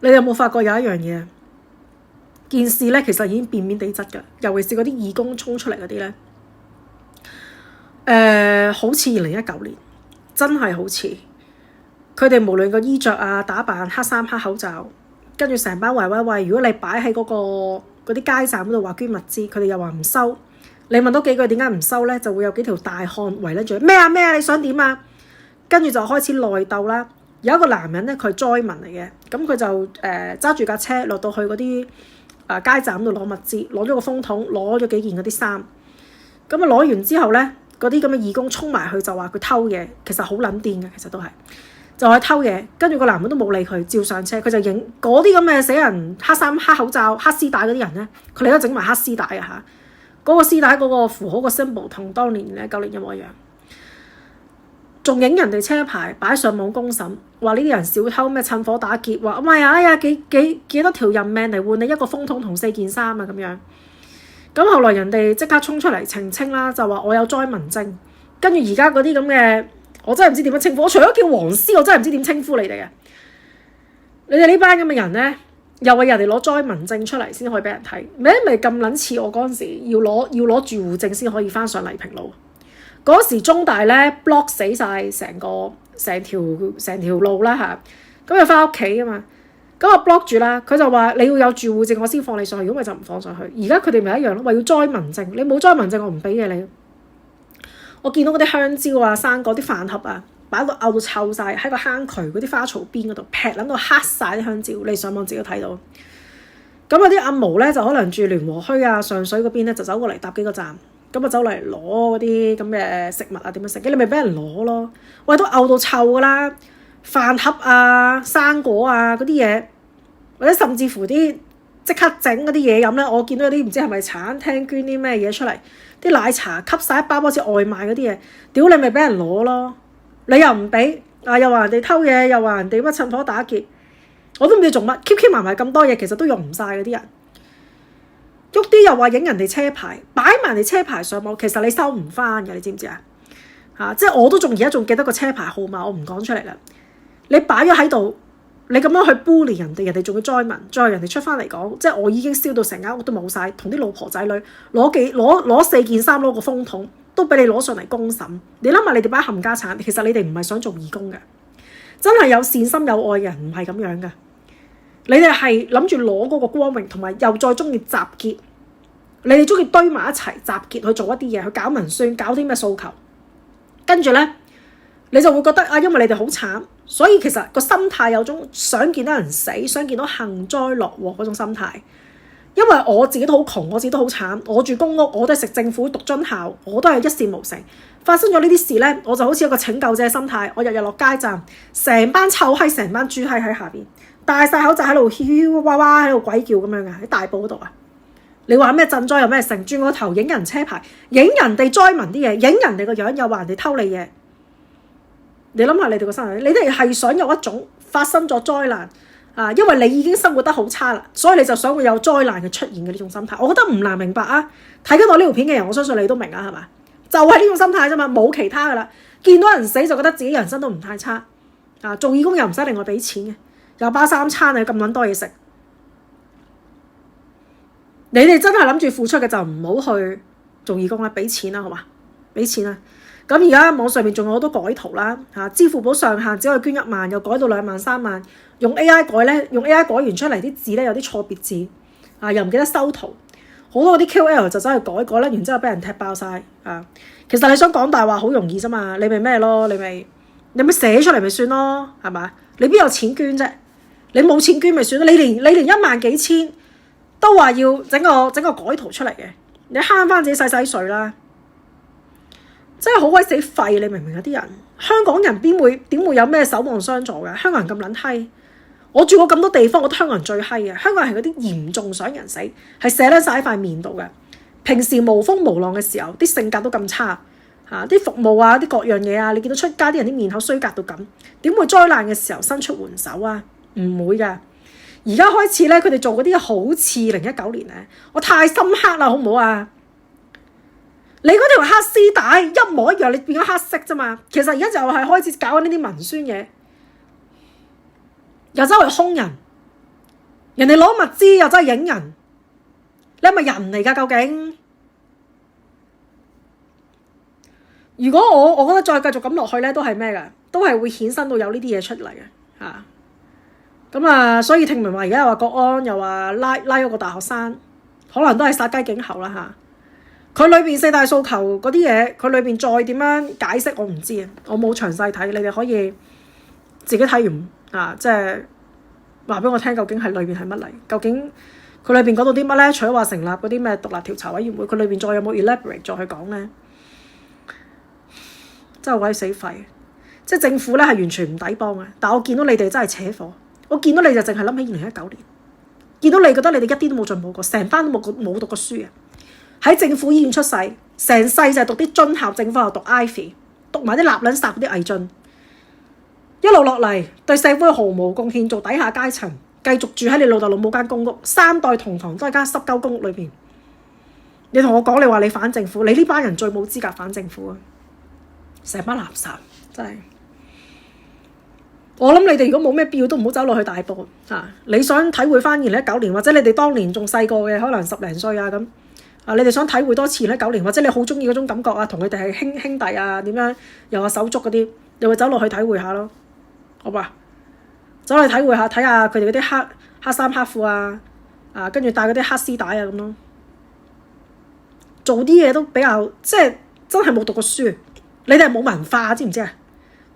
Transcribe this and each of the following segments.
你哋有冇發覺有一樣嘢？件事咧其實已經變面地質㗎，尤其是嗰啲義工衝出嚟嗰啲咧，好似2019年，真係好似佢哋無論個衣着啊、打扮、黑衫黑口罩，跟住成班喂，如果你擺喺嗰啲街站嗰度話捐物資，佢哋又話唔收。你問多幾句點解唔收咧，就會有幾條大漢圍得住咩啊，你想點啊？跟住就開始內鬥啦。有一個男人咧，佢係災民嚟嘅，咁佢就揸住架車落到去嗰啲街站度攞物資，攞咗個風筒，攞咗幾件嗰啲衫。咁啊攞完之後咧，嗰啲咁嘅義工衝埋去就話佢偷嘢，其實好撚癲嘅，其實都係就係偷嘢。跟住個男人都冇理佢，照上車。佢就影嗰啲咁嘅死人黑衫黑口罩黑絲帶嗰啲人咧，佢哋都整埋黑絲帶啊嚇。嗰個絲帶嗰個符號個 symbol 同當年咧9年一模一樣。仲影人哋車牌擺上網公審，話呢啲人小偷咩趁火打劫，話唔係啊，哎呀幾多條人命嚟換你一個風筒同4件衫啊咁樣。咁後來人哋即刻衝出嚟澄清啦，就話我有災民證。跟住而家嗰啲咁嘅，我真係唔知點樣稱呼。我除咗叫黃絲，我真係唔知點稱呼你哋嘅。你哋呢班咁嘅人咧，又為人哋攞災民證出嚟先可以俾人睇，咪咁撚似我嗰陣時要攞住戶證先可以翻上麗平路。嗰時中大咧 block 死晒成條路啦嚇，咁就翻屋企啊嘛，咁我 block 住啦，佢就話你要有住戶證我先放你上去，如果咪就唔放上去。而家佢哋咪一樣咯，話要災民證，你冇災民證我唔俾嘅你。我見到嗰啲香蕉啊、生果啲飯盒啊，擺到漚到臭晒，喺個坑渠嗰啲花槽邊嗰度劈撚到黑晒啲香蕉，你上網自己睇到。咁有啲阿毛咧就可能住聯和墟啊、上水嗰邊咧，就走過嚟搭幾個站。咁啊走嚟攞嗰啲咁嘅食物啊，點樣食？你咪俾人攞咯。喂，都漚到臭噶啦，飯盒啊、生果啊嗰啲嘢，或者甚至乎啲即刻整嗰啲嘢飲咧，我見到有啲唔知係咪餐廳捐啲咩嘢出嚟，啲奶茶吸晒一包好似外賣嗰啲嘢，屌你咪俾人攞咯。你又唔俾啊？又話人哋偷嘢，又話人哋乜趁火打劫，我都唔知做乜。keep 埋咁多嘢，其實都用唔晒嗰啲人。喐啲又話影人哋車牌，擺埋人哋車牌上網，其實你收唔翻嘅，你知唔知啊？即係我都而家仲記得個車牌號碼，我唔講出嚟啦。你擺咗喺度，你咁樣去 bully 人哋，人哋仲要災民，再人哋出翻嚟講，即係我已經燒到成間屋都冇晒，同啲老婆仔女攞4件衫，攞個風筒都俾你攞上嚟公審。你諗下，你哋班冚家產，其實你哋唔係想做義工嘅，真係有善心有愛嘅人唔係咁樣嘅。你哋係諗住攞嗰個光榮，同埋又再中意集結，你哋中意堆埋一齊集結去做一啲嘢，去搞文宣，搞啲咩訴求，跟住咧你就會覺得啊，因為你哋好慘，所以其實個心態有種想見到人死，想見到幸災樂禍嗰種心態。因為我自己都好窮，我自己都好慘，我住公屋，我都係食政府讀津校，我都係一事無成。發生咗呢啲事咧，我就好似一個拯救者心態，我日日落街站，成班臭閪，成班豬閪喺下邊，戴晒口罩喺度咿咿哇哇喺度鬼叫咁樣嘅，喺大埔嗰度啊！你話咩賑災有咩成？轉個頭影人車牌，影人哋災民啲嘢，影人哋個樣，又話人哋偷你嘢。你諗下你哋個心態，你哋係想有一種發生咗災難啊，因為你已經生活得好差啦，所以你就想會有災難嘅出現嘅呢種心態。我覺得唔難明白啊！睇緊我呢條片嘅人，我相信你都明啊，係嘛？就係呢種心態啫嘛，冇其他噶啦。見到人死就覺得自己人生都唔太差啊！做義工又唔使另外俾錢嘅，又包3餐啊，咁撚多嘢食。你哋真係諗住付出嘅就唔好去做義工啦，俾錢啦，好嘛？俾錢啦。咁而家網上面仲有好多改圖啦，支付寶上限只可以捐1萬，又改到2萬3萬，用 AI 改咧，用 AI 改完出嚟啲字咧有啲錯別字，又唔記得修圖，好多嗰啲 QL 就走去改咧，然之後俾人踢爆晒啊！其實你想講大話好容易啫嘛，你咪咩咯，你咪寫出嚟咪算咯，係嘛？你邊有錢捐啫？你冇錢捐咪算咯，你連1萬幾千都話要整個改圖出嚟嘅，你慳翻自己洗水啦！真係好鬼死廢，你明唔明啊？啲人香港人點會有咩守望相助嘅？香港人咁撚閪，我住過咁多地方，我覺得香港人最閪嘅。香港人係嗰啲嚴重想人死，係寫得晒喺塊面度嘅。平時無風無浪嘅時候，啲性格都咁差啲服務啊，啲各樣嘢啊，你見到出街啲人啲面口衰格到咁，點會災難嘅時候伸出援手啊？唔會㗎。而家開始咧，佢哋做嗰啲好似2019年咧，我太深刻啦，好唔好啊？你嗰條黑絲帶一模一樣，你變咗黑色啫嘛。其實而家就係開始搞緊呢啲文宣嘢，又周圍兇人，人哋攞物資又真係影人，你係咪人嚟㗎？究竟？如果我覺得再繼續咁落去咧，都係咩㗎？都係會衍生到有呢啲嘢出嚟嘅嚇。咁啊，所以聽聞話而家又話國安又話拉咗個大學生，可能都係殺雞譴猴啦嚇。佢裏邊四大訴求嗰啲嘢，佢裏邊再點樣解釋我唔知啊，我冇詳細睇，你哋可以自己睇完啊，即係話俾我聽究竟係裏邊係乜嚟？究竟佢裏邊講到啲乜咧？除咗話成立嗰啲咩獨立調查委員會，佢裏邊再有冇 elaborate 再去講咧？真係鬼死廢，即係政府咧係完全唔抵幫嘅。但我見到你哋真係扯火，我見到你就淨係諗起2019年，見到你覺得你哋一啲都冇進步過，成班都冇讀過書嘅。喺政府醫院出世，成世就係讀啲津校政府又讀 Ivy， 讀埋啲立撚殺嗰啲偽進，一路落嚟對社會毫無貢獻，做底下階層，繼續住喺你老豆老母間公屋，3代同堂都係間濕鳩公屋裏邊。你同我講你話你反政府，你呢班人最冇資格反政府啊！成班垃圾真係，我諗你哋如果冇咩必要都唔好走落去大埔啊！你想體會翻2019年，或者你哋當年仲細個嘅，可能10零歲啊咁啊，你哋想體會多次2019年，或者你好中意嗰種感覺啊，同佢哋係兄弟啊，點樣又話手足嗰啲，又會走落去體會下咯，好吧？走去體會下，睇下佢哋嗰啲黑衫黑褲啊，跟住帶嗰啲黑絲帶啊咁咯，做啲嘢都比較即係真係冇讀過書。你哋係冇文化，知唔知啊？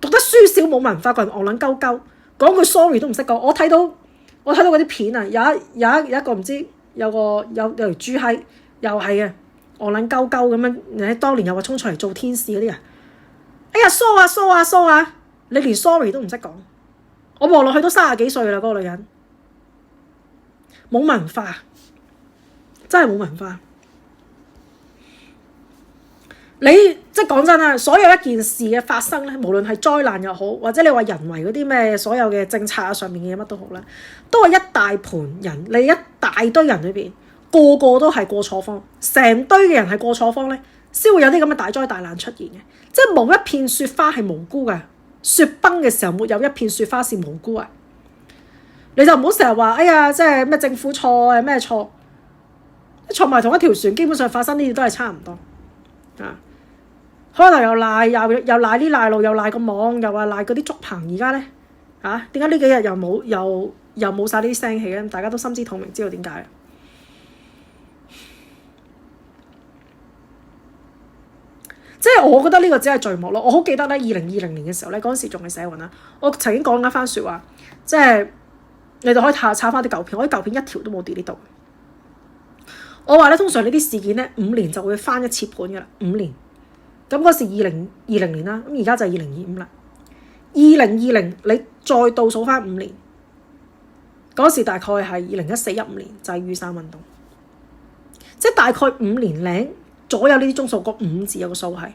讀得書少冇文化，個人戇撚鳩鳩，講句 sorry 都唔識講。我睇到嗰啲片啊，有一個唔知有條豬閪，又係嘅戇撚鳩鳩咁樣。你喺當年又話衝出嚟做天使嗰啲啊！哎呀疏啊！你連 sorry 都唔識講。我望落去都30幾歲啦，嗰個女人冇文化，真係冇文化。你即係講真啦，所有一件事嘅發生咧，無論係災難又好，或者你話人為嗰啲咩所有嘅政策啊上面嘅嘢乜都好啦，都係一大盤人，你一大堆人裏邊，個個都係過錯方，成堆嘅人係過錯方咧，先會有啲咁嘅大災大難出現嘅。即係冇一片雪花係無辜嘅，雪崩嘅時候沒有一片雪花是無辜啊！你就唔好成日話，哎呀，即係咩政府錯啊，咩錯，坐埋同一條船，基本上發生呢啲都係差唔多啊。可能又賴呢賴路，又賴個網，又話賴嗰啲竹棚。而家咧嚇，點解呢幾日又冇晒呢啲聲氣咧？大家都心知肚明，知道點解。即係我覺得呢個只係序幕咯。我好記得咧，2020年嘅時候咧，嗰陣時仲係社運啦。我曾經講一番説話，即係你哋可以查翻啲舊片，我啲舊片一條都冇 delete 到。我話咧，通常呢啲事件咧5年就會翻一次盤㗎啦，5年。咁嗰時2020年啦，咁而家就係2025啦。2020你再倒數翻5年，嗰時大概係2014-15年就係雨傘運動，即係大概5年零左右呢啲鐘數，個5字有個數係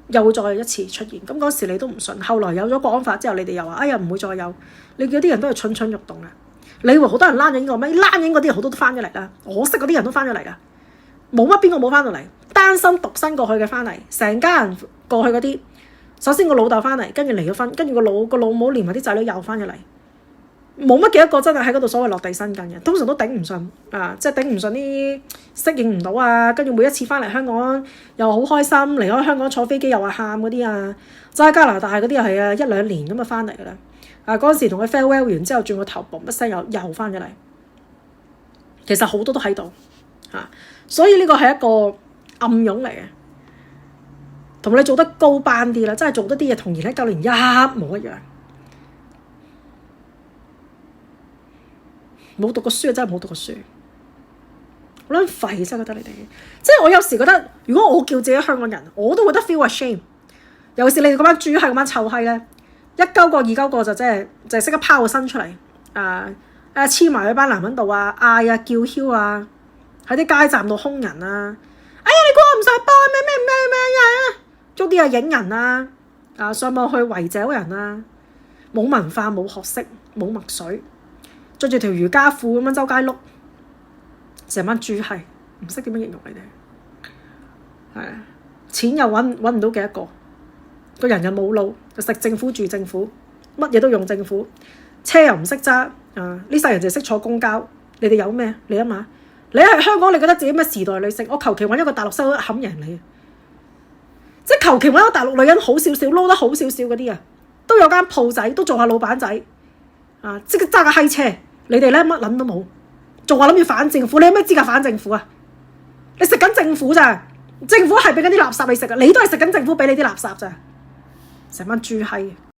又會再一次出現。咁嗰時你都唔信，後來有咗國安法之後，你哋又話哎呀唔會再有。你見啲人都係蠢蠢欲動啊！你以為好多人躝影過咩？躝影嗰啲好多都翻咗嚟啦，我識嗰啲人都翻咗嚟啦。冇乜邊個冇翻到嚟，單身獨身過去嘅翻嚟，成家人過去嗰啲，首先個老豆翻嚟，跟住離咗婚，跟住個老母連埋啲仔女又翻咗嚟，冇乜幾多個真係喺嗰度所謂落地生根嘅，通常都頂唔順啊，即係頂唔順啲適應唔到啊，跟住每一次翻嚟香港又好開心，離開香港坐飛機又話喊嗰啲啊，就喺加拿大嗰啲又係啊1-2年咁啊翻嚟噶啦，啊嗰陣時同佢 farewell 完之後轉個頭嘣一聲又翻咗嚟，其實好多都喺度嚇。所以呢個係一個暗湧嚟嘅，同你做得高班啲啦，真係做得啲嘢同2019年一模一樣。冇讀過書啊，真係冇讀過書，好撚廢真係覺得你哋。即係我有時覺得，如果我叫自己香港人，我都覺得 feel ashamed。尤其是你哋嗰班豬閪嗰班臭閪咧，一鳩個二鳩個就係識得拋個身出嚟，黐埋喺班男人度啊，嗌啊叫囂啊！喺啲街站度兇人啊！哎呀，你估我唔想幫咩啊？捉啲啊影人啊！上網去圍剿人啊！冇文化、冇學識、冇墨水，着住條瑜伽褲咁樣周街碌，成班豬係唔識點樣形容你哋。係啊，錢又揾唔到幾多個，個人又冇路，就食政府住政府，乜嘢都用政府，車又唔識揸啊！呢世人就識坐公交。你哋有咩？你諗下，你喺香港，你覺得自己咩時代女性？我求其揾一個大陸收冚贏你，即係求其揾一個大陸女人好少少，撈得好少少嗰啲啊，都有間鋪仔，都做下老闆仔啊，即係揸架閪車。你哋咧乜撚都冇，仲話諗住反政府？你有咩資格反政府啊？你食緊政府咋？政府係俾緊啲垃圾你食啊！你都係食緊政府俾你啲垃圾咋？成班豬閪！